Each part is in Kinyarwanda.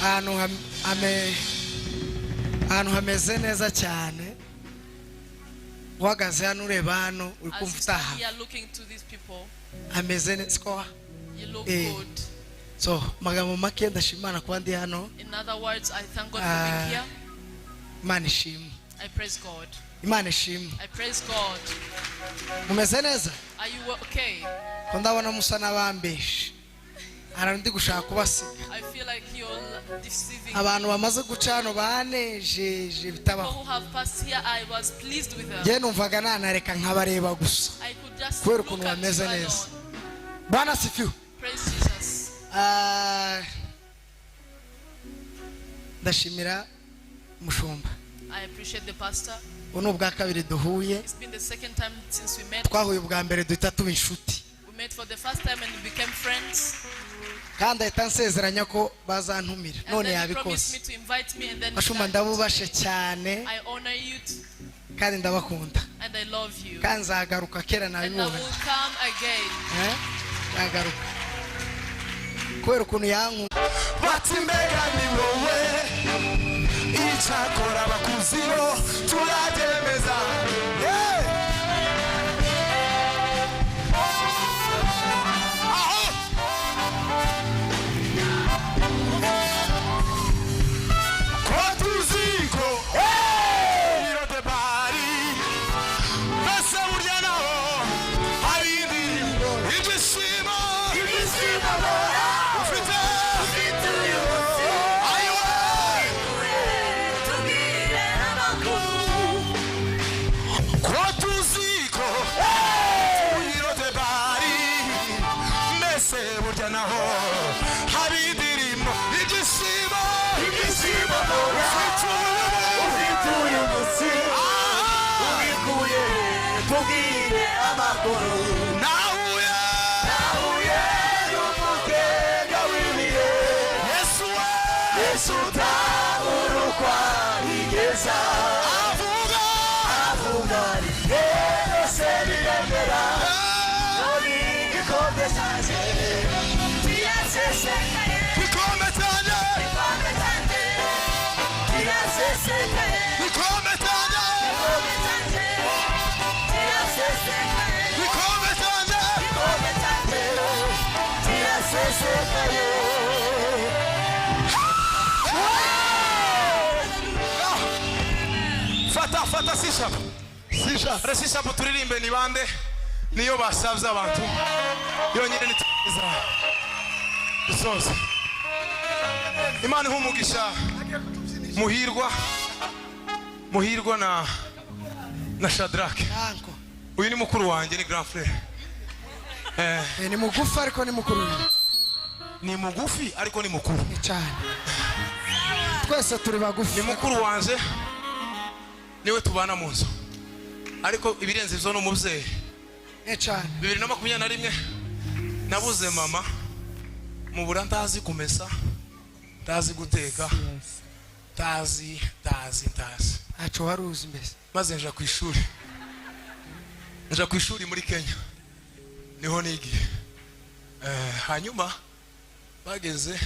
ahantu hameze neza cyane uhagaze hano ureba hano uri kumva utaha hameze neza ko so magambo make ndashimana kuba ndi hano. In other words, I thank God for being here. Imana ishimwe. I praise God. Imana ishimwe. I praise God. Mumeze neza? Are you okay? Ko ndabona musa nabambeshe arandi gushaka kubasiga. I feel like you're deceiving. Abantu bamaze gucano banejeje bitabaho. People who have passed here, I was pleased with them. Je numvaga nanareka nkabareba gusa. I could just Kwero look kuntu at bameze you neza. alone. Bwana sifiwe. Praise Jesus. Ndashimira mushumba. I appreciate the pastor. Uno bwa kabiri duhuye. It's been the second time since we met. Twahuye ubwa mbere duhita tuba inshuti. We met for the first time and we became friends. Kandi ahita nsezeranya ko bazantumira none yabikoze. Bashumba ndabubashe cyane I honor you kandi ndabakunda and I love you. Kandi nzagaruka kera nabibonye. And I will come again. Nzagaruka kubera ukuntu yanku bati mbega ni wowe icyakora bakuziro turagemeza. Fata sisha turirimbe ni bande niyo basavye abantu yonyine nitiza dusoze. Imana ihumugisha muhirwa na Shadrach. Uyu ni mukuru wanjye, ni grand frère. Ni mugufi ariko ni mukuru. Ni mugufi ariko ni mukuru cyane. Twese turi bagufi. Ni mukuru wanjye niwe tubana mu nzu ariko ibirenze ivyo no muvyeyi. Cyane. 2021 nabuze mama mu bura ndazi kumesa, ndazi guteka, ndazi aco waruzi mbese. Maze nja ku ishuri muri Kenya niho nigiye. Hanyuma bageze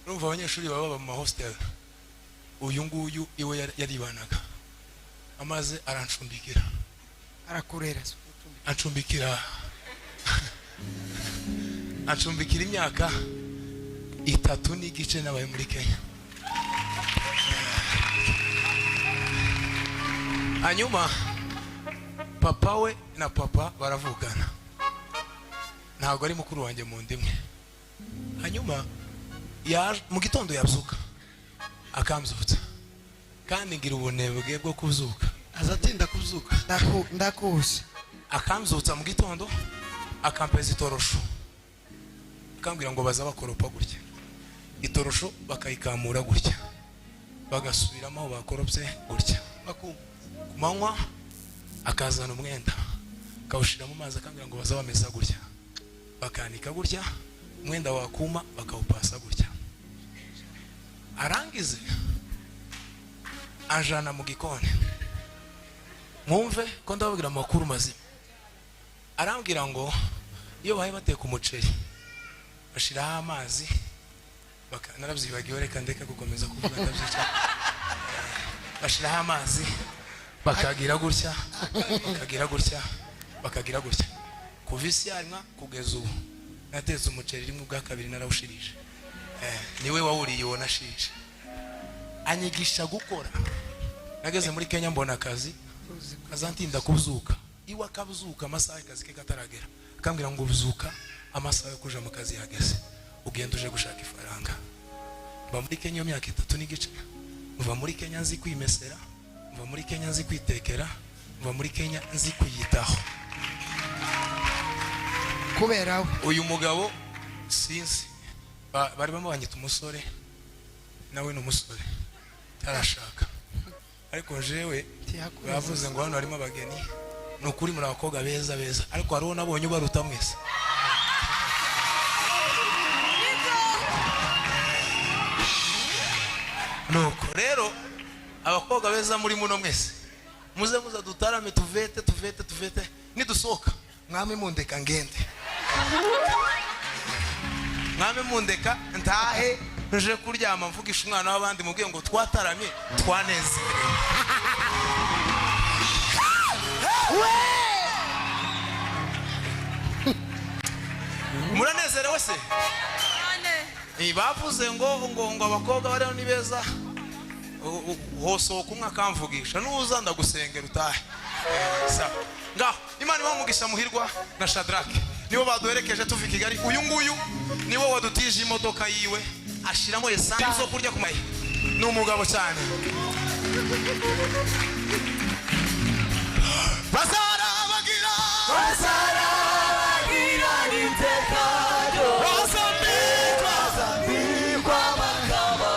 urumva abanyeshuri baba mu hostel. Uyu nguyu iwe yaribanaga amaze arancumbikira arakurera acumbikira imyaka 3 n'igice nabaye muri Kenya. Hanyuma papa we na papa baravugana, ntabwo ari mukuru wanjye mu ndimwe. Hanyuma mu gitondo yabyuka akamzutsa kandi ngira ubunebwe bwo kuzuka. Azatinda kuzuka ndakuzi. Akamzutsa mu gitondo akampeza itorosho akambwira ngo baza bakoropa gutya, itorosho bakayikamura gutya bagasubiramo aho bakoropse gutya. Kumanywa akazana umwenda akawushira mu mazi akambwira ngo baza bameza gutya, bakanika gutya, umwenda wakuma bakawupasa gutya. Arangize anjana mu gikoni mwumve ko ndababwira amakuru mazima. Arambwira ngo iyo bahaye bateka umuceri bashiraho amazi narabyibagiwe reka ndeka gukomeza kuvuga ndabyica bashiraho amazi bakagira gutya bakagira gutya kuva isi yarima kugeza ubu natetse umuceri rimwe bwa kabiri narawushirije niwe wawuriye wo nashije anyigisha gukora nageze muri Kenya mbona akazi kazantinda kubyuka iwe akabyuka amasaha akazi ke kataragera akambwira ngo ubyuka amasaha yo kuja mu kazi yageze ugenda uje gushaka ifaranga mva muri Kenya myaka 3 n'igice mva muri Kenya nzi kwimesera mva muri Kenya nzi kwitekera mva muri Kenya nzi kwiyitaho kubera uyu mugabo sinzi bari bamubanyita umusore nawe n'umusore tarashaka ariko jewe bavuze ngo hano harimo abageni nukuri muri abakobwa beza ariko hariho nabonye ubaruta mwese nuko rero abakobwa beza muri muno mwese muze dutarame tuvete nidusohoka mwame mundeka ngende mwame mundeka ntahe nje kuryama mvugisha umwana w'abandi mubwiye ngo twataramye twanezerewe muranezerewe se bavuze ngo abakobwa bariho ni beza hosohoka umwe akamvugisha nuza ndagusengera utahe ngaho Imana ibamugisha Muhirwa na Shadrake nibo baduherekeje tuva i Kigali uyu nguyu niwo wadutije imodoka yiwe ashiramo esanse zo kurya ku mayi ni umugabo cyane bazarabagira nitekado bazambikwa bakaba